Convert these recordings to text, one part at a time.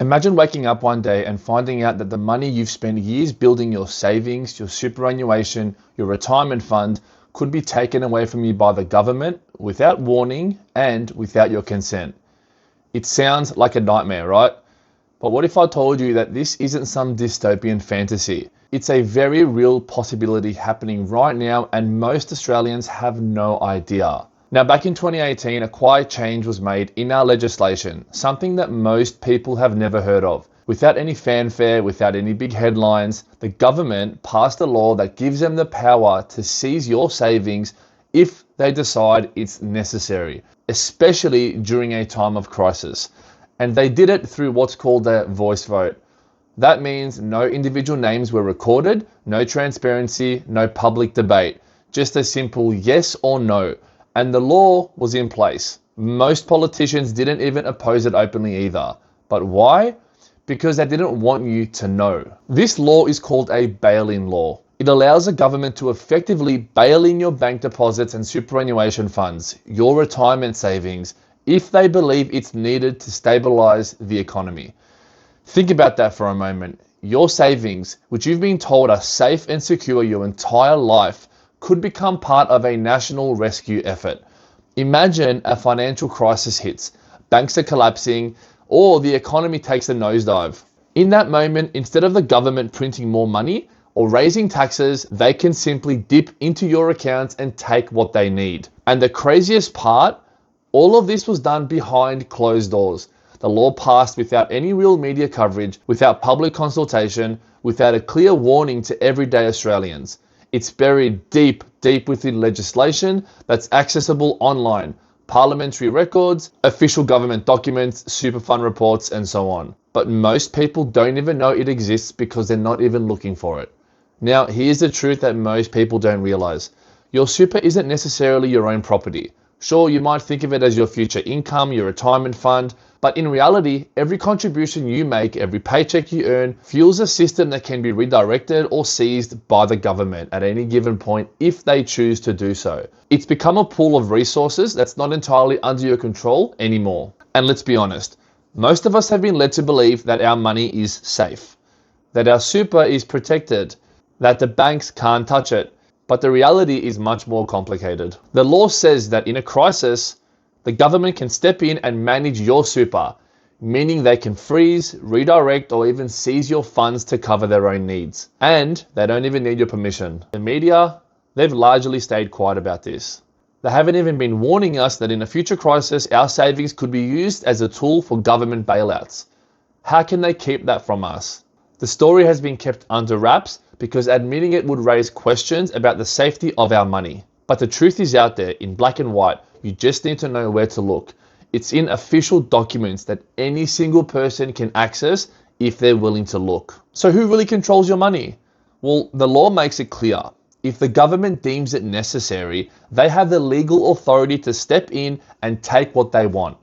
Imagine waking up one day and finding out that the money you've spent years building your savings, your superannuation, your retirement fund could be taken away from you by the government without warning and without your consent. It sounds like a nightmare, right? But what if I told you that this isn't some dystopian fantasy? It's a very real possibility happening right now, and most Australians have no idea. Now, back in 2018, a quiet change was made in our legislation, something that most people have never heard of. Without any fanfare, without any big headlines, the government passed a law that gives them the power to seize your savings if they decide it's necessary, especially during a time of crisis. And they did it through what's called a voice vote. That means no individual names were recorded, no transparency, no public debate, just a simple yes or no. And the law was in place. Most politicians didn't even oppose it openly either. But why? Because they didn't want you to know. This law is called a bail-in law. It allows the government to effectively bail in your bank deposits and superannuation funds, your retirement savings, if they believe it's needed to stabilize the economy. Think about that for a moment. Your savings, which you've been told are safe and secure your entire life, could become part of a national rescue effort. Imagine a financial crisis hits, banks are collapsing, or the economy takes a nosedive. In that moment, instead of the government printing more money or raising taxes, they can simply dip into your accounts and take what they need. And the craziest part, all of this was done behind closed doors. The law passed without any real media coverage, without public consultation, without a clear warning to everyday Australians. It's buried deep, deep within legislation that's accessible online, parliamentary records, official government documents, super fund reports, and so on. But most people don't even know it exists because they're not even looking for it. Now, here's the truth that most people don't realize. Your super isn't necessarily your own property. Sure, you might think of it as your future income, your retirement fund, but in reality, every contribution you make, every paycheck you earn, fuels a system that can be redirected or seized by the government at any given point if they choose to do so. It's become a pool of resources that's not entirely under your control anymore. And let's be honest, most of us have been led to believe that our money is safe, that our super is protected, that the banks can't touch it. But the reality is much more complicated. The law says that in a crisis, the government can step in and manage your super, meaning they can freeze, redirect, or even seize your funds to cover their own needs. And they don't even need your permission. The media, they've largely stayed quiet about this. They haven't even been warning us that in a future crisis, our savings could be used as a tool for government bailouts. How can they keep that from us? The story has been kept under wraps because admitting it would raise questions about the safety of our money. But the truth is out there in black and white. You just need to know where to look. It's in official documents that any single person can access if they're willing to look. So who really controls your money? Well, the law makes it clear. If the government deems it necessary, they have the legal authority to step in and take what they want.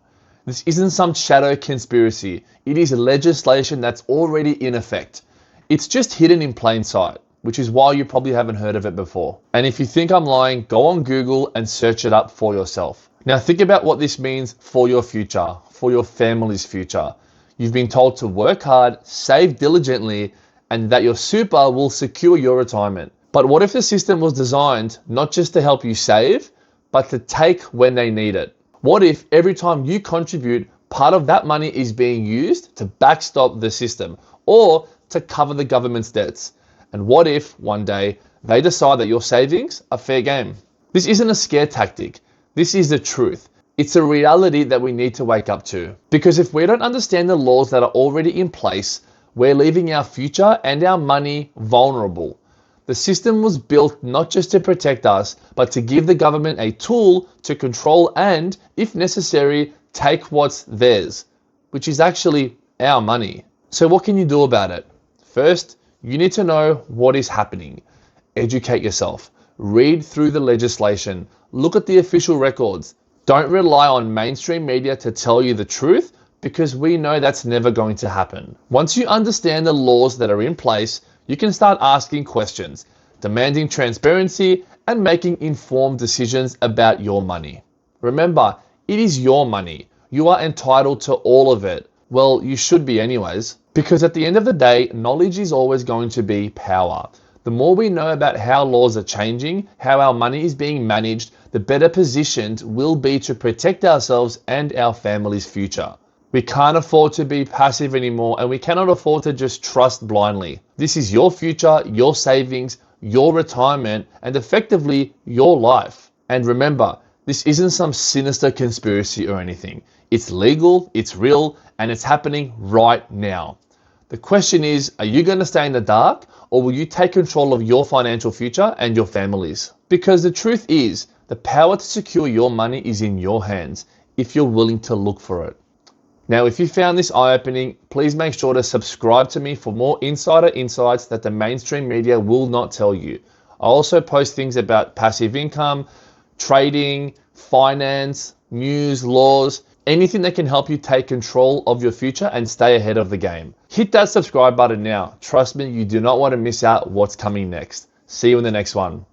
This isn't some shadow conspiracy. It is legislation that's already in effect. It's just hidden in plain sight, which is why you probably haven't heard of it before. And if you think I'm lying, go on Google and search it up for yourself. Now think about what this means for your future, for your family's future. You've been told to work hard, save diligently, and that your super will secure your retirement. But what if the system was designed not just to help you save, but to take when they need it? What if every time you contribute, part of that money is being used to backstop the system or to cover the government's debts? And what if one day they decide that your savings are fair game? This isn't a scare tactic. This is the truth. It's a reality that we need to wake up to. Because if we don't understand the laws that are already in place, we're leaving our future and our money vulnerable. The system was built not just to protect us, but to give the government a tool to control and, if necessary, take what's theirs, which is actually our money. So what can you do about it? First, you need to know what is happening. Educate yourself. Read through the legislation. Look at the official records. Don't rely on mainstream media to tell you the truth, because we know that's never going to happen. Once you understand the laws that are in place, you can start asking questions, demanding transparency, and making informed decisions about your money. Remember, it is your money. You are entitled to all of it. Well, you should be anyways. Because at the end of the day, knowledge is always going to be power. The more we know about how laws are changing, how our money is being managed, the better positioned we'll be to protect ourselves and our family's future. We can't afford to be passive anymore, and we cannot afford to just trust blindly. This is your future, your savings, your retirement, and effectively your life. And remember, this isn't some sinister conspiracy or anything. It's legal, it's real, and it's happening right now. The question is, are you going to stay in the dark, or will you take control of your financial future and your families? Because the truth is, the power to secure your money is in your hands if you're willing to look for it. Now, if you found this eye-opening, please make sure to subscribe to me for more insider insights that the mainstream media will not tell you. I also post things about passive income, trading, finance, news, laws, anything that can help you take control of your future and stay ahead of the game. Hit that subscribe button now. Trust me, you do not want to miss out what's coming next. See you in the next one.